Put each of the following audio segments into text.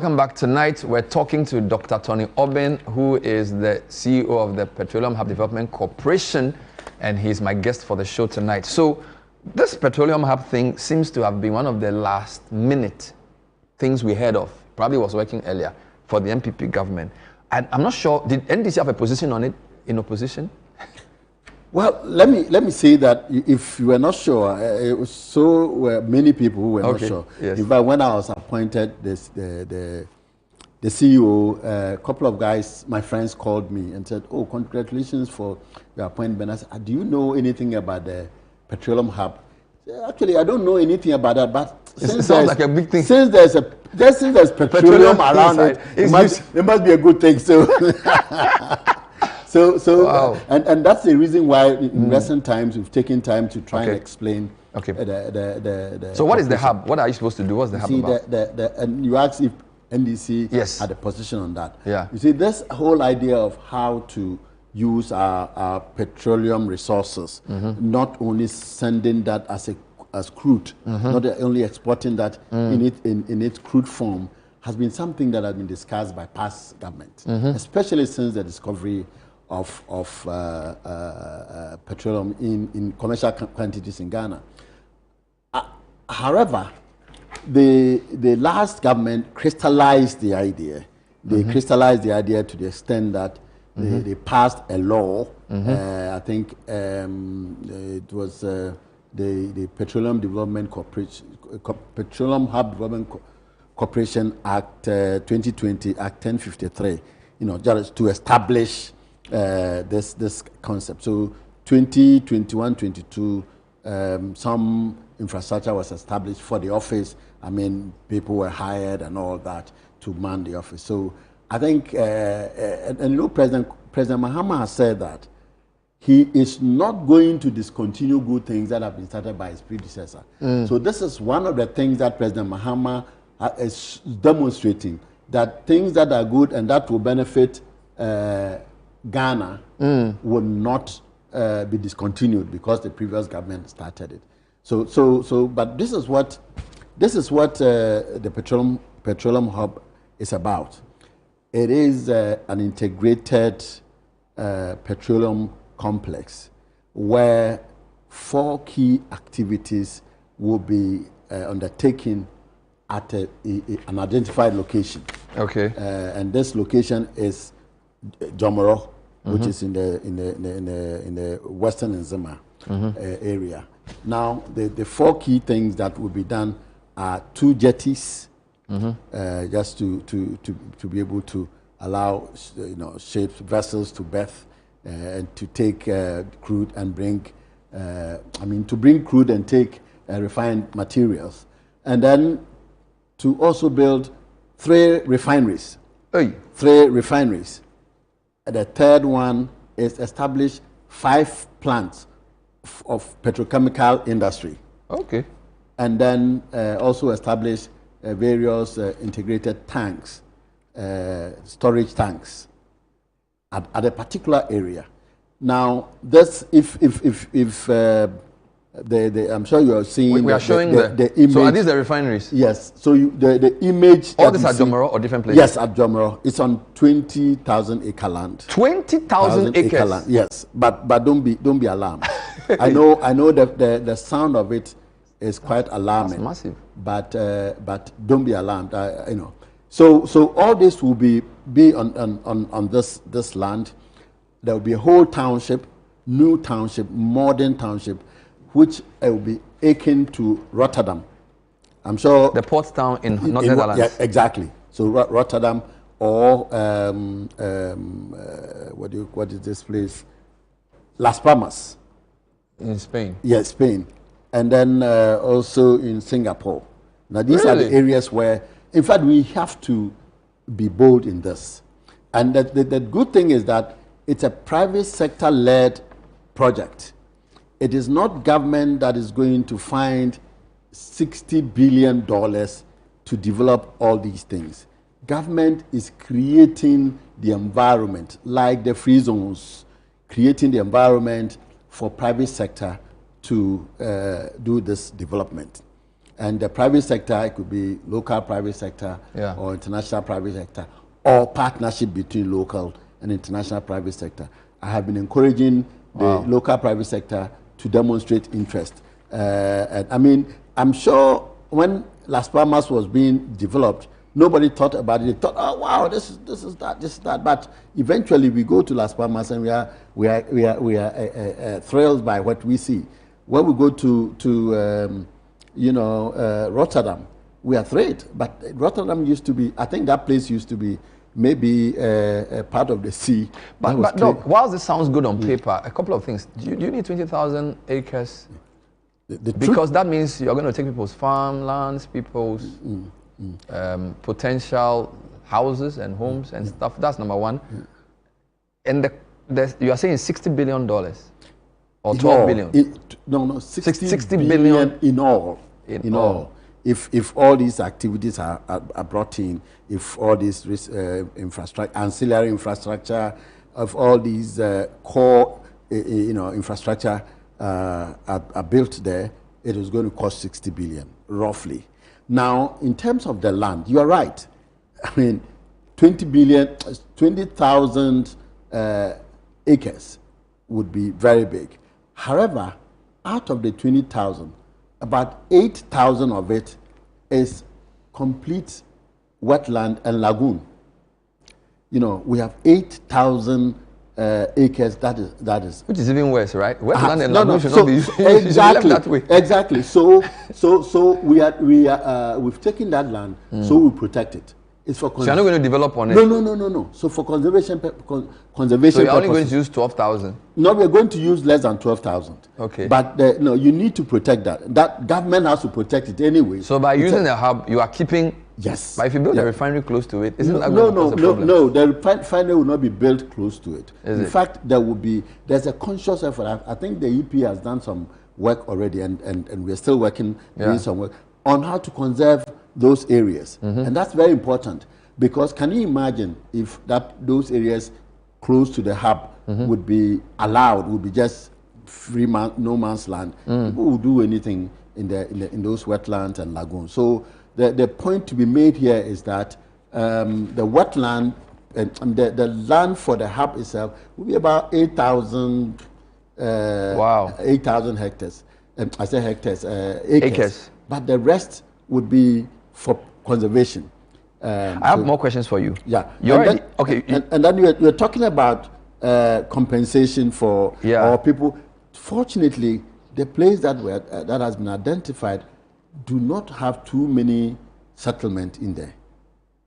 welcome back. Tonight we're talking to Dr. Tony Obin, who is the CEO of the Petroleum Hub Development Corporation, and he's my guest for the show tonight. So this Petroleum Hub thing seems to have been one of the last minute things we heard of. Probably was working earlier for the MPP government. And I'm not sure, did NDC have a position on it in opposition? Well, let me say that if you were not sure, it was many people who were not sure. Yes. In fact, when I was appointed the CEO, a couple of guys, my friends, called me and said, "Oh, congratulations for your appointment." I said, "Do you know anything about the Petroleum Hub?" Actually, I don't know anything about that, but it sounds like a big thing. Since there's petroleum around it, it must be a good thing. So, wow. and that's the reason why in recent times we've taken time to try and explain. So what is the hub? What are you supposed to do? What's the hub about? And you asked if NDC had a position on that. Yeah. You see, this whole idea of how to use our petroleum resources, not only sending that as crude, not only exporting that in its crude form, has been something that has been discussed by past governments, especially since the discovery of petroleum in commercial quantities in Ghana. However, the last government crystallized the idea. They crystallized the idea to the extent that they passed a law. I think it was the Petroleum Development Corporation, Petroleum Hub Development Corporation Act 2020, Act 1053. Just to establish this concept. So 2021, 22, some infrastructure was established for the office. I mean, people were hired and all that to man the office. So I think, President Mahama has said that he is not going to discontinue good things that have been started by his predecessor. So this is one of the things that President Mahama is demonstrating, that things that are good and that will benefit Ghana will not be discontinued because the previous government started it. But this is what the Petroleum Hub is about. It is an integrated petroleum complex where 4 key activities will be undertaken at an identified location. Okay. And this location is Jomoro, which is in the Western Nzema area. Now, the 4 key things that will be done are 2 jetties, just to be able to allow ships, vessels to berth and to take crude and bring, to bring crude and take refined materials, and then to also build 3 refineries. 3 refineries. The third one is establish 5 plants of petrochemical industry. Okay. And then also establish various integrated tanks, storage tanks at a particular area. Now, this I'm sure you are seeing. We are showing the image. So are these the refineries? Yes. So the image. All this at Jomoro or different places? Yes, at Jomoro. It's on 20,000 acre land. 20,000 acres. Land. Yes, but don't be alarmed. I know that the sound of it is quite alarming. That's massive. But don't be alarmed. So all this will be on this land. There will be a whole township, new township, modern township, which will be akin to Rotterdam. I'm sure the port town in North Netherlands. Yeah, exactly. So Rotterdam or what is this place? Las Palmas. In Spain. Yes, Spain, and then also in Singapore. Now these are the areas where, in fact, we have to be bold in this. And the good thing is that it's a private sector-led project. It is not government that is going to find $60 billion to develop all these things. Government is creating the environment, like the free zones, creating the environment for private sector to do this development. And the private sector, it could be local private sector or international private sector, or partnership between local and international private sector. I have been encouraging the local private sector to demonstrate interest. And I mean, I'm sure when Las Palmas was being developed, nobody thought about it. They thought, oh wow, this is that. But eventually, we go to Las Palmas and we are thrilled by what we see. When we go to Rotterdam, we are thrilled. But Rotterdam used to be, I think that place used to be maybe a part of the sea. But no, whilst this sounds good on paper, a couple of things. Do you need 20,000 acres? Because that means you're going to take people's farmlands, people's potential houses and homes and stuff. That's number one. And you are saying $60 billion or 12 billion? No, 60 billion in all. In all. If all these activities are brought in, if all this infrastructure, ancillary infrastructure, of all these core, infrastructure are built there, it is going to cost 60 billion, roughly. Now, in terms of the land, you are right. I mean, 20,000 acres would be very big. However, out of the 20,000, about 8,000 of it is complete wetland and lagoon. We have 8,000 acres. That is which is even worse, right? Wetland and lagoon should not be exactly that way. Exactly. So we've taken that land, so we protect it. It's for so you're not going to develop on it? No. So for conservation purposes. So you're only going to use 12,000? No, we're going to use less than 12,000. Okay. But no, you need to protect that. That government has to protect it anyway. So by using the hub, you are keeping. Yes. But if you build a refinery close to it, isn't that going to cause a problem? No, the refinery will not be built close to it. In fact, there's a conscious effort. I think the EP has done some work already, and we're still working, doing some work on how to conserve those areas. And that's very important, because can you imagine if those areas close to the hub would be allowed, would be just free no man's land? People will do anything in those wetlands and lagoons. So the point to be made here is that the wetland and the land for the hub itself will be about 8,000 8,000 hectares. I say hectares, acres. But the rest would be for conservation. I have more questions for you. Yeah. And then you're talking about compensation for our people. Fortunately, the place that has been identified do not have too many settlement in there.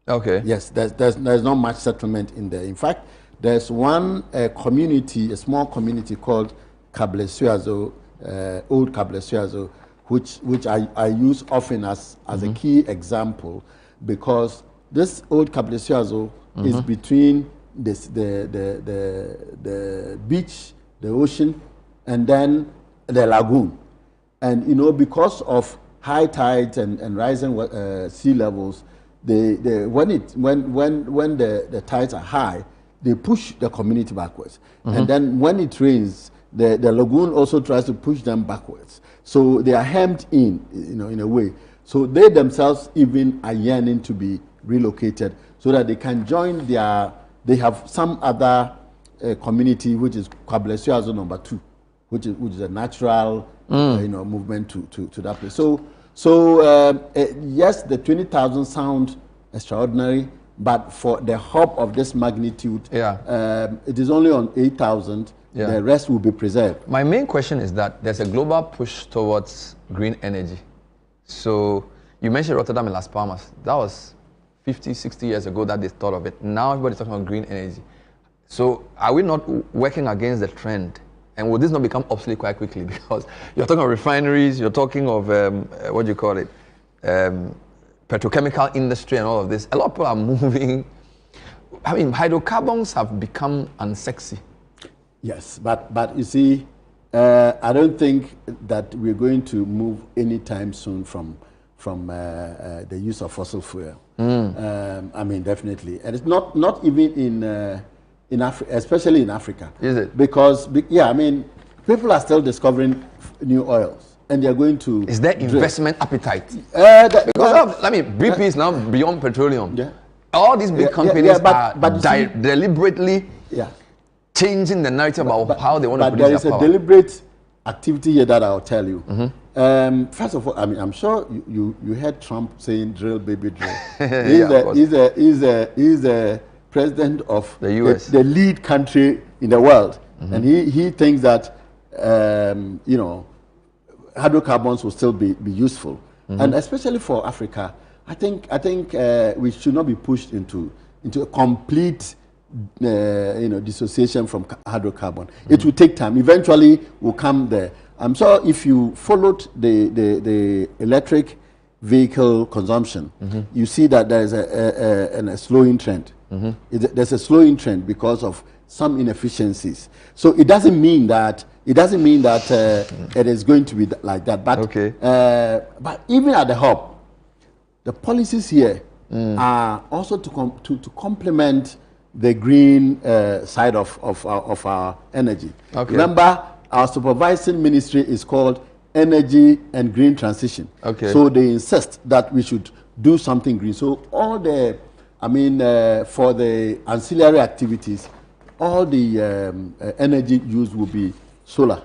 Okay. Yes, there's not much settlement in there. In fact, there's one community, a small community called Kablesuazo, Old Kablesuazo, which I use often as a key example, because this Old Kablesuazo is between the beach, the ocean, and then the lagoon. And because of high tides and rising sea levels, when the tides are high, they push the community backwards. And then when it rains, the lagoon also tries to push them backwards. So they are hemmed in a way. So they themselves even are yearning to be relocated so that they can join they have some other community, which is Kablesuazo number 2, which is a natural movement to that place. So yes, the 20,000 sound extraordinary, but for the hub of this magnitude, it is only on 8,000. The rest will be preserved. My main question is that there's a global push towards green energy. So you mentioned Rotterdam and Las Palmas. That was 50, 60 years ago that they thought of it. Now everybody's talking about green energy. So are we not working against the trend? And will this not become obsolete quite quickly? Because you're talking of refineries, you're talking of, what do you call it, petrochemical industry and all of this. A lot of people are moving. I mean, hydrocarbons have become unsexy. Yes, but you see, I don't think that we're going to move anytime soon from the use of fossil fuel. I mean, definitely. And it's not even in Africa, especially in Africa. Is it? Because, I mean, people are still discovering new oils. and they are going to. Is there investment appetite? Because BP is now beyond petroleum. Yeah. All these big companies but deliberately changing the narrative about how they want to produce their power. But there is a deliberate activity here that I'll tell you. First of all, I mean, I'm sure you heard Trump saying "drill, baby, drill." He's the president of the U.S., the lead country in the world, and he thinks that hydrocarbons will still be useful, and especially for Africa. I think we should not be pushed into a complete dissociation from hydrocarbon. It will take time. Eventually, we'll come there. I'm sure if you followed the electric vehicle consumption, you see that there is a slowing trend. There's a slowing trend because of some inefficiencies. So it doesn't mean that it is going to be like that. But but even at the hub, the policies here are also to complement the green side of our energy. Remember, our supervising ministry is called Energy and Green Transition. So they insist that we should do something green. So all the, for the ancillary activities, all the energy used will be solar.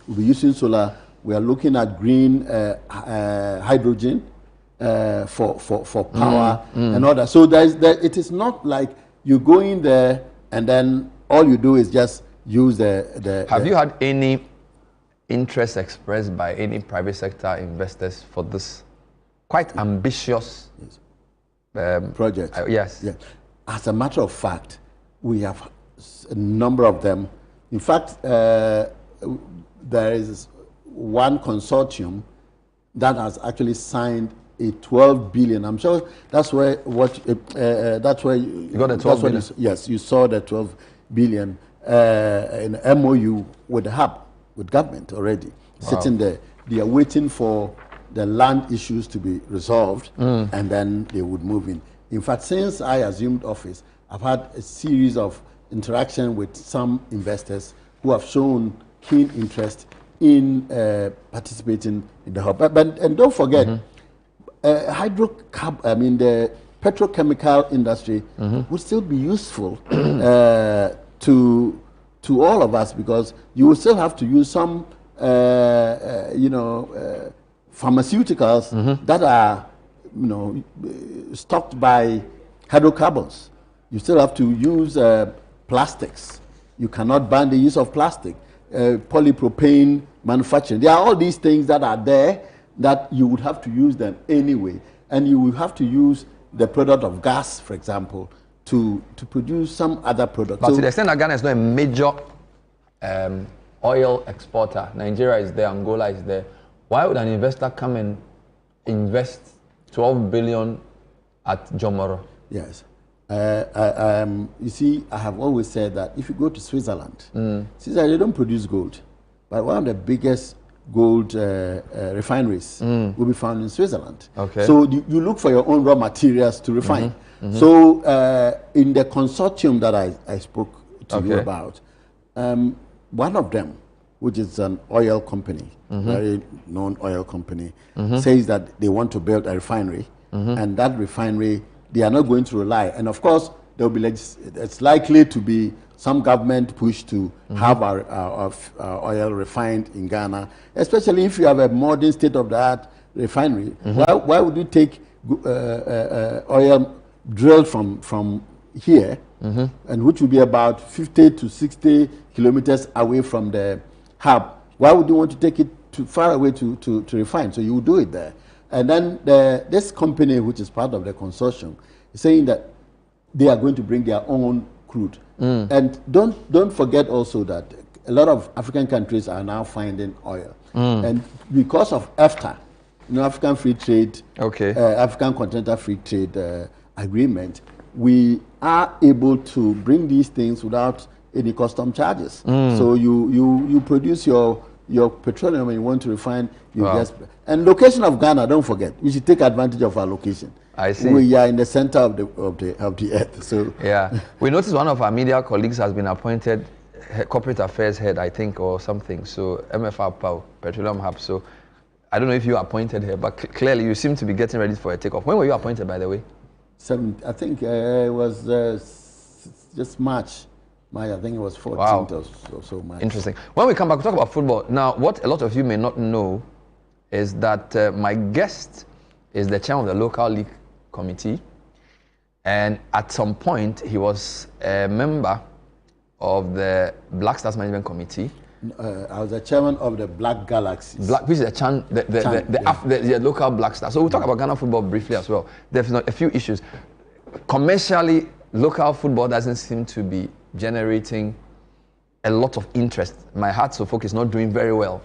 We'll be using solar. We are looking at green hydrogen for power and all that. So it is not like you go in there and then all you do is just use the Have you had any interest expressed by any private sector investors for this quite ambitious project? Yes. As a matter of fact, we have a number of them. In fact, there is one consortium that has actually signed a 12 billion. I'm sure that's where that's where you got the 12 billion. Yes, you saw the 12 billion in MOU with the hub, with government already sitting there. They are waiting for the land issues to be resolved, and then they would move in. In fact, since I assumed office, I've had a series of interaction with some investors who have shown keen interest in participating in the hub. And don't forget, the petrochemical industry would still be useful to all of us, because you will still have to use some pharmaceuticals that are stocked by hydrocarbons. You still have to use plastics. You cannot ban the use of plastic. Polypropane manufacturing. There are all these things that are there that you would have to use them anyway, and you will have to use the product of gas, for example, to produce some other product. But to the extent that Ghana is not a major oil exporter, Nigeria is there, Angola is there, why would an investor come and invest 12 billion at Jomoro? Yes. You see, I have always said that if you go to Switzerland, Switzerland, they don't produce gold, but one of the biggest gold refineries will be found in Switzerland. So you look for your own raw materials to refine. So in the consortium that I spoke to you about, one of them, which is an oil company, very known oil company, says that they want to build a refinery, and that refinery, they are not going to rely. And of course, there will be it's likely to be some government push to have our oil refined in Ghana, especially if you have a modern state-of-the-art refinery. Why would you take oil drilled from here, and which would be about 50 to 60 kilometers away from the hub? Why would you want to take it too far away to refine? So you would do it there. And then this company, which is part of the consortium, is saying that they are going to bring their own crude. And don't forget also that a lot of African countries are now finding oil. And because of EFTA, African Free Trade, African Continental Free Trade Agreement, we are able to bring these things without any custom charges. So you produce your petroleum and you want to refine, and location of Ghana, don't forget, we should take advantage of our location. I see. We are in the center of the earth. So we noticed one of our media colleagues has been appointed corporate affairs head, I think, or something. So MFR Petroleum Hub. So I don't know if you appointed her, but clearly you seem to be getting ready for a takeoff. When were you appointed, by the way? I think it was just March. I think it was 14th or so March. Interesting. When we come back, we'll talk about football. Now, what a lot of you may not know is that my guest is the chairman of the local league committee. And at some point, he was a member of the Black Stars Management Committee. I was the chairman of the Black Galaxies. Which is the local Black Stars. So we'll talk about Ghana football briefly as well. There's a few issues. Commercially, local football doesn't seem to be generating a lot of interest. My Heart So Folk is not doing very well.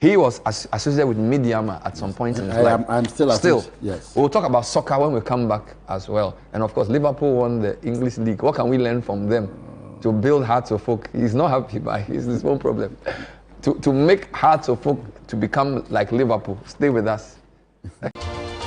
He was associated with Midiama at some point in his life. I'm still. Yes. We'll talk about soccer when we come back as well. And of course, Liverpool won the English League. What can we learn from them to build Hearts of Folk? He's not happy, but it's his own problem. To make Hearts of Folk to become like Liverpool. Stay with us.